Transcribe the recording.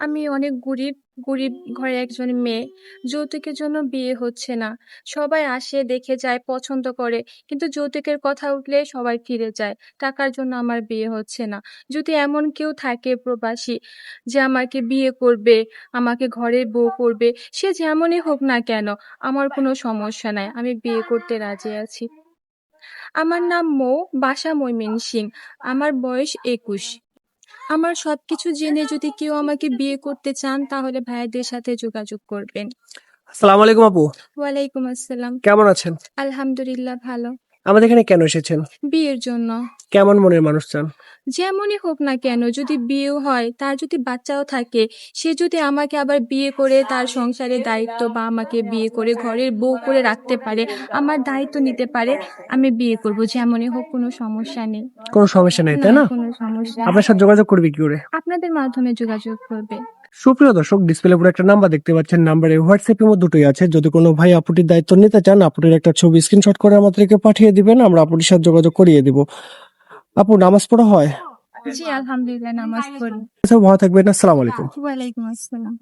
আমি অনেক গরিব ঘরের একজন মেয়ে। যৌতুকের জন্য বিয়ে হচ্ছে না। সবাই আসে, দেখে যায়, পছন্দ করে। কিন্তু যৌতুকের কথা উঠলে সবাই ফিরে যায়। টাকার জন্য আমার বিয়ে হচ্ছে না। যদি এমন কেউ থাকে প্রবাসী যে আমাকে বিয়ে করবে, আমাকে ঘরের বউ করবে, সে যেমনই হোক না কেন, আমার কোনো সমস্যা নাই। আমি বিয়ে করতে রাজি আছি। আমার নাম মৌ, বাসা ময়মনসিংহ। আমার বয়স ২১। আমার সবকিছু জেনে যদি কেউ আমাকে বিয়ে করতে চান তাহলে ভাইয়াদের সাথে যোগাযোগ করবেন। আসসালামু আলাইকুম আপু, ওয়ালাইকুম আসসালাম। কেমন আছেন? আলহামদুলিল্লাহ ভালো। আমাদের এখানে কেন এসেছেন? বিয়ের জন্য। কেমন মনের মানুষ চান? যেমনই হোক না কেন, যদি বিয়েও হয়, তার যদি বাচ্চাও থাকে, সে যদি আমাকে আবার বিয়ে করে তার সংসারের দায়িত্ব বা আমাকে বিয়ে করে ঘরের বউ করে রাখতে পারে, আমার দায়িত্ব নিতে পারে, আমি বিয়ে করব। যেমনই হোক, কোনো সমস্যা নেই। কোনো সমস্যা নেই, না, তাই না? কোনো সমস্যা নেই। আপনার সাথে যোগাযোগ করবে কি করে? আপনাদের মাধ্যমে যোগাযোগ করবে। সুপ্রিয় দর্শক, ডিসপ্লে উপরে একটা নাম্বার দেখতে পাচ্ছেন। নাম্বারে হোয়াটসঅ্যাপ ইমো দুটোই আছে। যদি কোনো ভাই আপুটির দায়িত্ব নিতে চান, আপুটির একটা ছবি স্ক্রিনশট করে আমাদেরকে পাঠিয়ে দিবেন, আমরা আপুটির সাথে যোগাযোগ করিয়ে দিব। আপু, নামাজ পড়া হয়? জি, আলহামদুলিল্লাহ নামাজ পড়ি। আচ্ছা, ভালো থাকবেন। আসসালামু আলাইকুম। ওয়ালাইকুম আসসালাম।